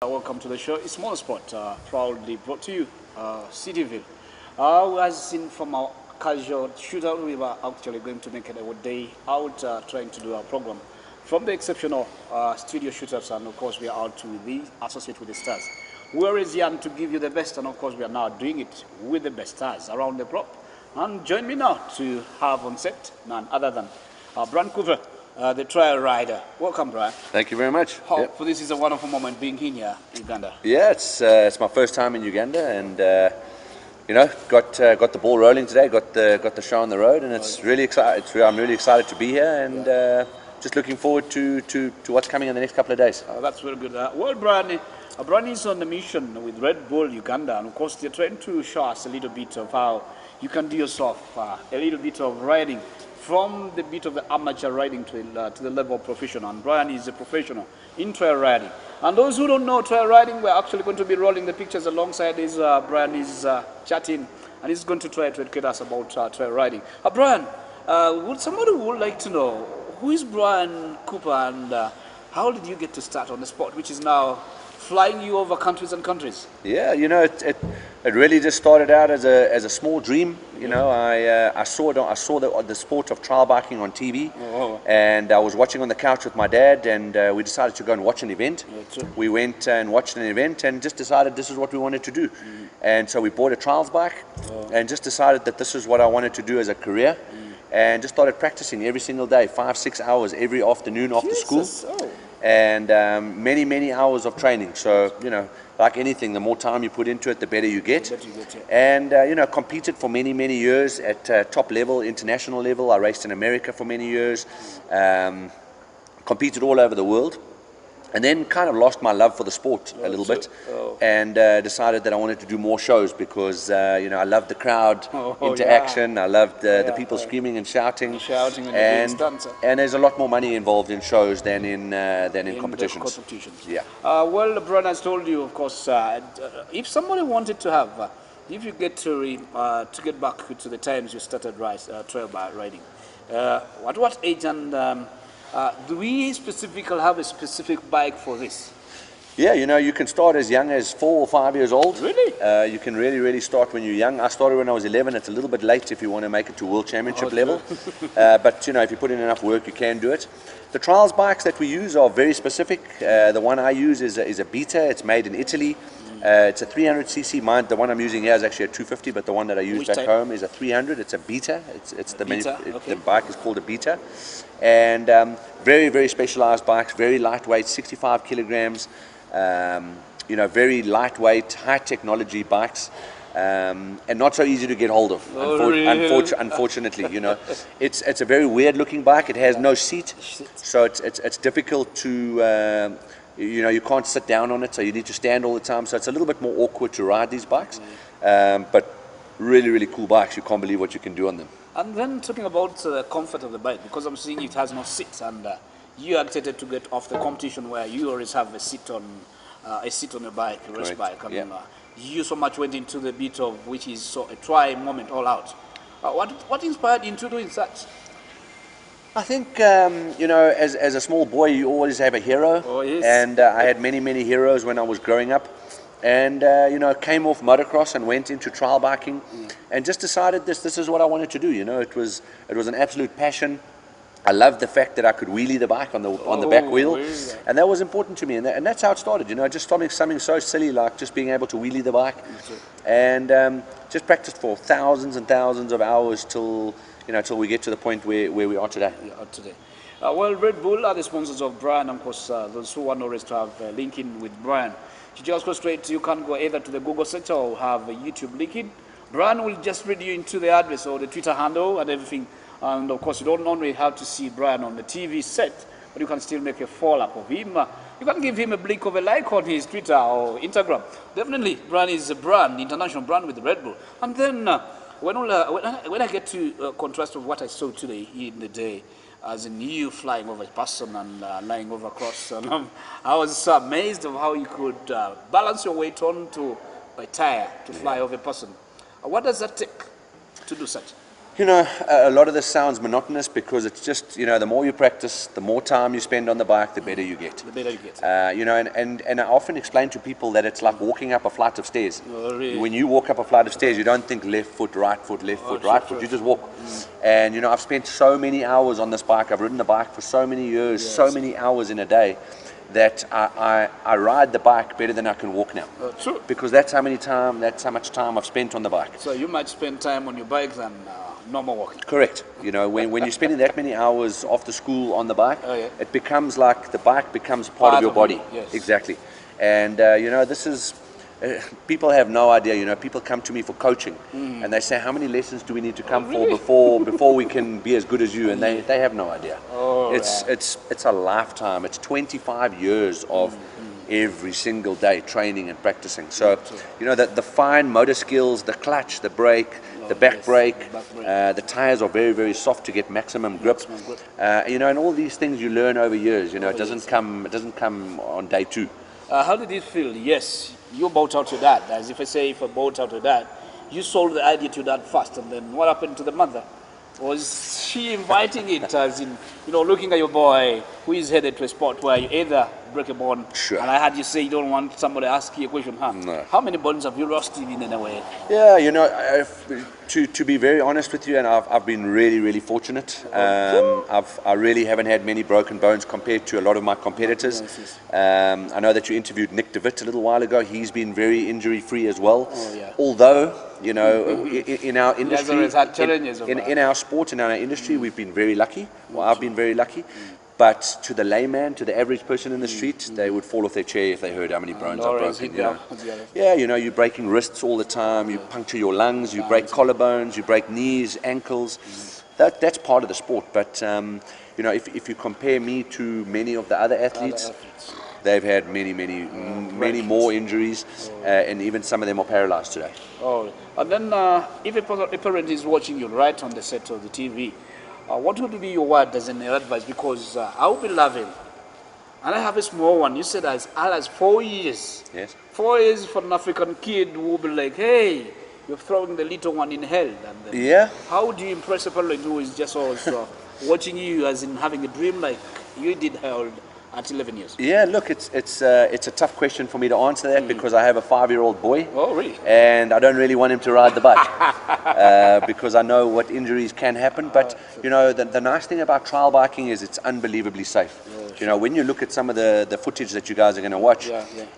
Welcome to the show. It's Motorsport, proudly brought to you, Cityville. As seen from our casual shootout, we were actually going to make it a day out trying to do our program from the exceptional studio shootouts, and of course we are out to the associate with the stars. We are young to give you the best, and of course we are now doing it with the best stars around the block. And join me now to have on set none other than Brian Coover, the trial rider. Welcome, Brian. Thank you very much. For this is a wonderful moment being here in Uganda. Yeah, it's my first time in Uganda, and you know, got the ball rolling today. Got the show on the road, and it's really exciting. I'm really excited to be here, and just looking forward to what's coming in the next couple of days. That's very good. Well, Brian is on the mission with Red Bull Uganda, and of course they're trying to show us a little bit of how you can do yourself a little bit of riding from the bit of the amateur riding to the level of professional. And Brian is a professional in trail riding. And those who don't know trail riding, we're actually going to be rolling the pictures alongside this. Brian is chatting, and he's going to try to educate us about trail riding. Brian, somebody would like to know, who is Brian Cooper, and how did you get to start on the sport, which is now flying you over countries and countries? Yeah, you know, it really just started out as a small dream. You know, I saw the sport of trial biking on TV, and I was watching on the couch with my dad, and we decided to go and watch an event. We went and watched an event and just decided this is what we wanted to do. And so we bought a trials bike and just decided that this is what I wanted to do as a career, and just started practicing every single day, 5-6 hours every afternoon after school. And many hours of training. So, you know, like anything, the more time you put into it, the better you get. And you know, competed for many years at top level, international level. I raced in America for many years, competed all over the world, and then kind of lost my love for the sport a little bit, and decided that I wanted to do more shows because you know, I loved the crowd interaction. I loved the people screaming and shouting, and there's a lot more money involved in shows than in competitions. Yeah. Well, Brian has told you, of course, if somebody wanted to have, if you get to get back to the times you started trail riding, what age and do we specifically have a specific bike for this? Yeah, you know, you can start as young as 4 or 5 years old. Really? You can really start when you're young. I started when I was 11. It's a little bit late if you want to make it to World Championship level. But, you know, if you put in enough work, you can do it. The trials bikes that we use are very specific. The one I use is a Beta. It's made in Italy. It's a 300cc. The one I'm using here is actually a 250, but the one that I use back home is a 300. It's a Beta. The bike is called a Beta. And very specialized bikes, very lightweight, 65 kilograms. You know, very lightweight, high technology bikes, and not so easy to get hold of. Unfortunately, you know, it's a very weird looking bike. It has no seat, so it's difficult to. You know, you can't sit down on it, so you need to stand all the time. So it's a little bit more awkward to ride these bikes, but really cool bikes. You can't believe what you can do on them. And then talking about the comfort of the bike, because I'm seeing it has no seats, and you are excited to get off the competition where you always have a seat on your bike, a race bike. I mean, you so much went into the bit of which is so a try moment all out. What inspired you into doing such? I think, you know, as a small boy, you always have a hero. And I had many heroes when I was growing up. And, you know, came off motocross and went into trial biking and just decided this is what I wanted to do. You know, it was an absolute passion. I loved the fact that I could wheelie the bike on the back wheel. And that was important to me. And that's how it started, you know, just something so silly like just being able to wheelie the bike. And just practiced for thousands and thousands of hours till we get to the point where we are today. Well, Red Bull are the sponsors of Brian, and of course, those who want always to have a link in with Brian. You just go straight, you can go either to the Google search or have a YouTube link in. Brian will just read you into the address or the Twitter handle and everything. And of course, you don't only have to see Brian on the TV set, but you can still make a follow-up of him. You can give him a blink of a like on his Twitter or Instagram. Definitely, Brian is a brand, international brand with Red Bull. And then when I get to contrast with what I saw today in the day, as in you flying over a person and lying over across, I was so amazed of how you could balance your weight onto a tire to fly over a person. What does that take to do such? You know, a lot of this sounds monotonous because it's just, you know, the more you practice, the more time you spend on the bike, the better you get. The better you get. You know, and I often explain to people that it's like walking up a flight of stairs. Oh, really? When you walk up a flight of stairs, you don't think left foot, right foot, left foot, right foot. You just walk. And, you know, I've spent so many hours on this bike. I've ridden the bike for so many years, so many hours in a day, that I ride the bike better than I can walk now. True. Because that's how much time I've spent on the bike. So you might spend time on your bike than normal walking. Correct. You know, when you're spending that many hours after school on the bike, it becomes like the bike becomes part of your body. Yes. Exactly. And, you know, this is, people have no idea. You know, people come to me for coaching and they say, how many lessons do we need to come for before we can be as good as you? And they have no idea. It's a lifetime. It's 25 years of every single day training and practicing. So, you know, the fine motor skills, the clutch, the brake, the back brake, the tires are very, very soft to get maximum grip. You know, and all these things you learn over years. You know, it doesn't come on day two. How did it feel? Yes, you bought out your dad. As if I bought out your dad, you sold the idea to your dad first, and then what happened to the mother? Was she inviting it, as in, you know, looking at your boy who is headed to a sport where you either break a bond, and I heard you say you don't want somebody to ask you a question, huh? No. How many bonds have you lost in a way? Yeah, you know, to be very honest with you, and I've been really, really fortunate. I really haven't had many broken bones compared to a lot of my competitors. I know that you interviewed Nick DeWitt a little while ago. He's been very injury-free as well. Although, you know, in our industry, in our sport, in our industry, we've been very lucky. Well, I've been very lucky. But to the layman, to the average person in the street, they would fall off their chair if they heard how many bones I've broken. You know. Yeah, you know, you're breaking wrists all the time. You puncture your lungs. You break collarbones. You break knees, ankles. That's part of the sport. But you know, if you compare me to many of the other athletes, they've had many more injuries, and even some of them are paralyzed today. Oh, and then if a parent is watching you right on the set of the TV, what would be your word as an advice? Because I will be loving, and I have a small one. You said as 4 years. Yes. 4 years for an African kid who will be like, hey, you're throwing the little one in hell. And then how do you impress a parent who is just also watching you, as in having a dream like you did held at 11 years? Yeah, look, it's a tough question for me to answer that because I have a 5-year-old boy. Oh, really? And I don't really want him to ride the bike because I know what injuries can happen. But, you know, the nice thing about trial biking is it's unbelievably safe. You know, when you look at some of the footage that you guys are going to watch,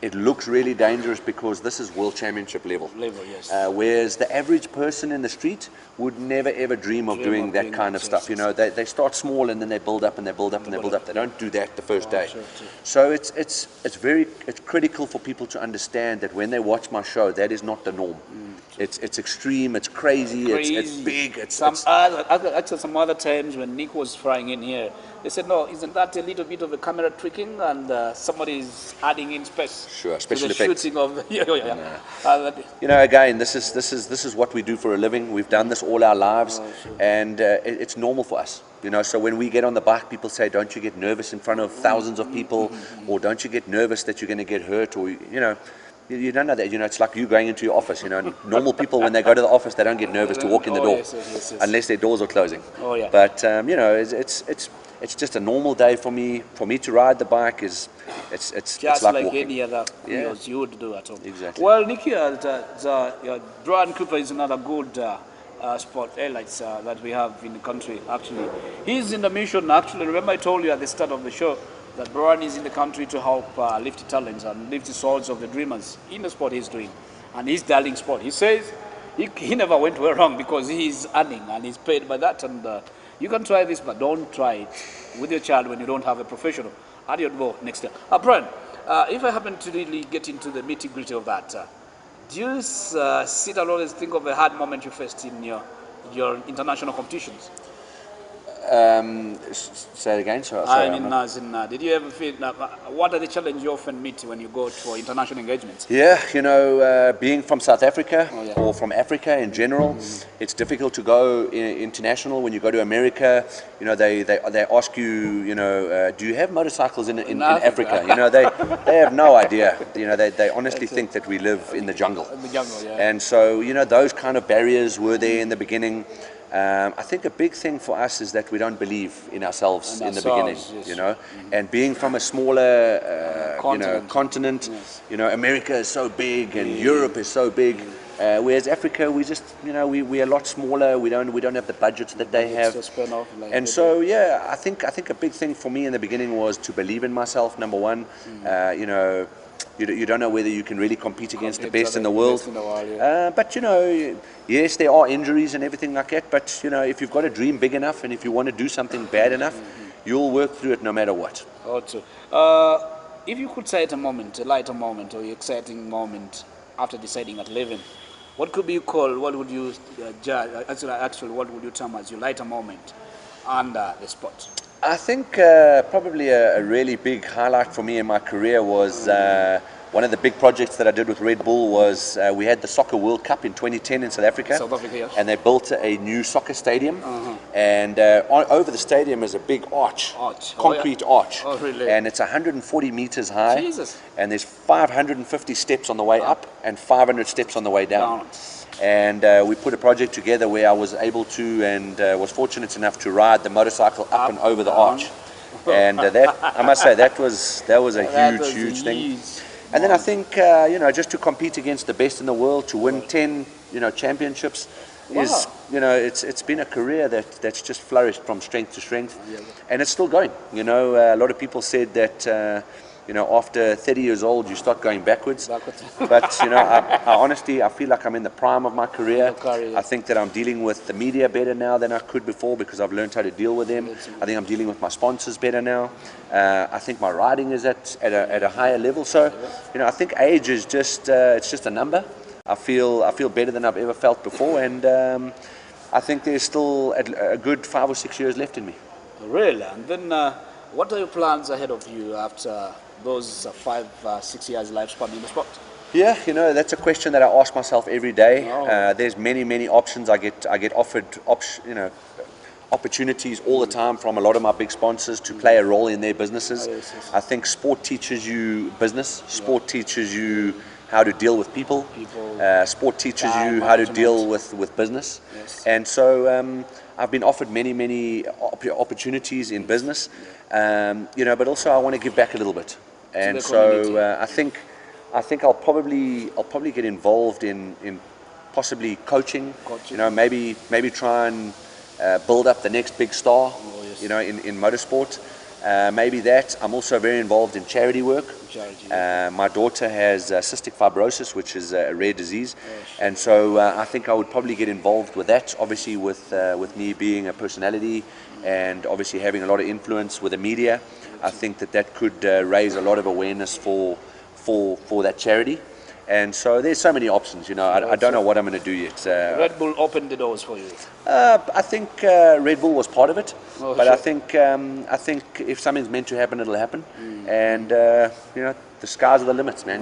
it looks really dangerous because this is world championship level. Whereas the average person in the street would never ever dream of doing that kind of stuff. You know, they start small and then they build up and they build up and they build up. They don't do that the first day. So it's critical for people to understand that when they watch my show, that is not the norm. It's extreme, it's crazy, it's big. Some other times when Nick was flying in here, they said, no, isn't that a little bit of a camera tricking and somebody is adding in space? Sure, special effects. Shooting of you know, again, this is what we do for a living. We've done this all our lives, and it's normal for us. You know, so when we get on the bike, people say, don't you get nervous in front of thousands of people, or don't you get nervous that you're going to get hurt, or, you know, you don't know that. You know, it's like you going into your office. You know, normal people, when they go to the office, they don't get nervous to walk in the door unless their doors are closing. But, you know, it's just a normal day for me. For me to ride the bike it's just like walking. any other wheels you would do at home. Exactly. Well, Nicky, Brian Cooper is another good sport athletes that we have in the country. Actually, he's in the mission. Actually, remember I told you at the start of the show that Brian is in the country to help lift the talents and lift the souls of the dreamers in the sport he's doing, and his darling sport. He says he never went wrong because he's earning and he's paid by that. And you can try this, but don't try it with your child when you don't have a professional at your door next year. Brian, if I happen to really get into the nitty-gritty of that, do you sit alone and think of a hard moment you faced in your international competitions? Say it again. Sorry, did you ever feel? What are the challenges you often meet when you go to international engagements? Yeah, you know, being from South Africa or from Africa in general, it's difficult to go international. When you go to America, you know, they ask you, you know, do you have motorcycles in Africa? You know, they have no idea. You know, they honestly think that we live in the jungle. In the jungle, yeah. And so, you know, those kind of barriers were there in the beginning. I think a big thing for us is that we don't believe in ourselves in the beginning, yes. you know, and being from a smaller, continent, Yes. America is so big and Europe is so big, whereas Africa, we just, we're a lot smaller. We don't have the budgets that they have, To spin off like and they so yeah, I think a big thing for me in the beginning was to believe in myself. Number one, you don't know whether you can really compete against the best in the world. But yes, there are injuries and everything like that. But if you've got a dream big enough and if you want to do something bad enough, you'll work through it no matter what. Also, if you could cite a moment, a lighter moment or exciting moment after deciding at 11, what could be called? What would you judge? Actually, what would you term as your lighter moment under the sport? I think probably a really big highlight for me in my career was one of the big projects that I did with Red Bull was we had the Soccer World Cup in 2010 in South Africa. South Africa, yes. And they built a new soccer stadium. And over the stadium is a big arch. Concrete arch. Oh, really? And it's 140 meters high. Jesus. And there's 550 steps on the way up and 500 steps on the way down. And we put a project together where I was able to and was fortunate enough to ride the motorcycle up and over the arch. And that, I must say, that was a huge thing. And then I think just to compete against the best in the world, to win 10 championships, is it's been a career that's just flourished from strength to strength, and it's still going. A lot of people said that after 30 years old you start going backwards. But I honestly feel like I'm in the prime of my career. I think that I'm dealing with the media better now than I could before because I've learned how to deal with them. I think I'm dealing with my sponsors better now. I think my riding is at a higher level. So I think age is just it's just a number. I feel better than I've ever felt before, and I think there's still a good 5 or 6 years left in me. Really? And then what are your plans ahead of you after those 5-6 years lifespan in the sport? Yeah, that's a question that I ask myself every day. There's many options. I get offered opportunities all the time from a lot of my big sponsors to play a role in their businesses. I think sport teaches you business. Sport teaches you how to deal with people. Sport teteaches you how to deal with business. And so I've been offered many opportunities in business, but also I want to give back a little bit. And so I think I'll probably get involved in possibly coaching. Maybe try and build up the next big star. In motorsport. Maybe that. I'm also very involved in charity work. My daughter has cystic fibrosis, which is a rare disease, and so I think I would probably get involved with that. Obviously, with me being a personality and obviously having a lot of influence with the media, I think that could raise a lot of awareness for that charity. And so there's so many options, I don't know what I'm going to do yet. Red Bull opened the doors for you. I think Red Bull was part of it, but I think if something's meant to happen, it'll happen. And the skies are the limits, man.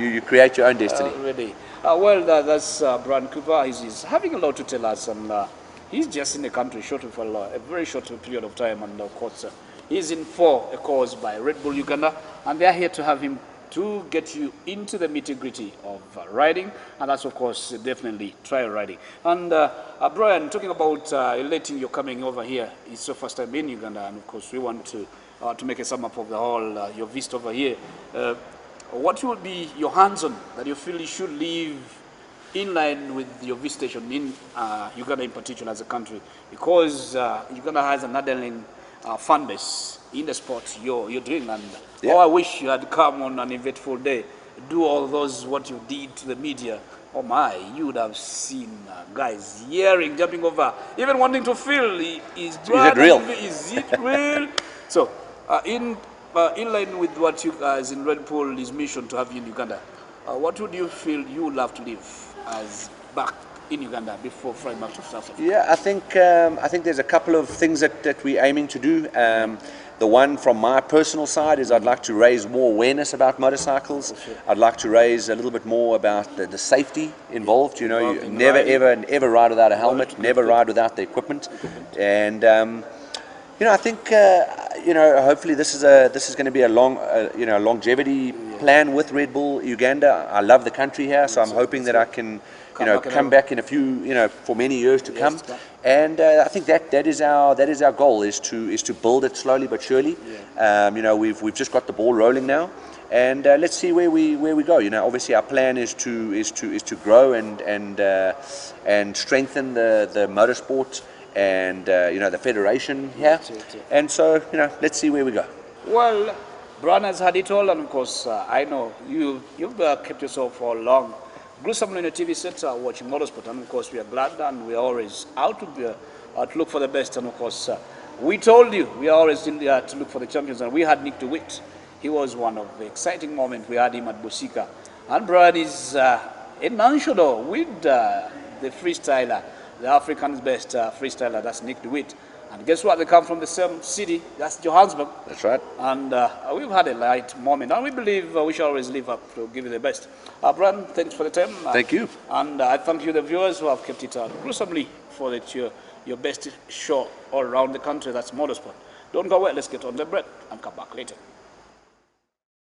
You create your own destiny. Really. That's Brian Cooper. He's having a lot to tell us, and he's just in the country for a very short period of time, and of course he's in for a cause by Red Bull Uganda, and they're here to have him to get you into the nitty-gritty of riding, and that's of course definitely trial riding. And Brian, talking about letting you coming over here, it's your first time in Uganda, and of course we want to make a sum up of the whole your visit over here. What would be your hands-on that you feel you should leave in line with your visitation in Uganda in particular as a country, because Uganda has an underlying fan base in the sport you're doing, and I wish you had come on an eventful day, do all those what you did to the media. Oh my, you would have seen guys yelling, jumping over, even wanting to feel is it real? Is it real? So in line with what you guys in Red Bull is mission to have you in Uganda, what would you feel you would love to live as back in Uganda before flying back to South Africa? Yeah, I think there's a couple of things that we're aiming to do. The one from my personal side is I'd like to raise more awareness about motorcycles. I'd like to raise a little bit more about the safety involved. You never ever ride without a helmet, never ride without the equipment. And I think you know, hopefully this is going to be a long, you know, longevity plan with Red Bull Uganda. I love the country here, so I'm hoping that I can, you know, come back in a few, you know, for many years to come. And I think that is our goal, is to build it slowly but surely. You know, we've just got the ball rolling now, and let's see where we go. You know, obviously our plan is to grow and strengthen the motorsport and you know, the federation here. And so, you know, let's see where we go. Well, Brian has had it all, and of course, I know you've kept yourself for long, gruesomely in the TV set watching motorsport, and of course we are glad, and we are always out to look for the best, and of course we told you we are always in there to look for the champions, and we had Nick DeWitt. He was one of the exciting moments. We had him at Bosika, and Brian is in Nanshodo with the freestyler, the African's best freestyler, that's Nick DeWitt. And guess what? They come from the same city, that's Johannesburg. That's right. And we've had a light moment, and we believe we shall always live up to give you the best. Brian, thanks for the time. Thank you. And I thank you, the viewers, who have kept it gruesomely for your best show all around the country, that's motorsport. Don't go away, let's get on the bread and come back later.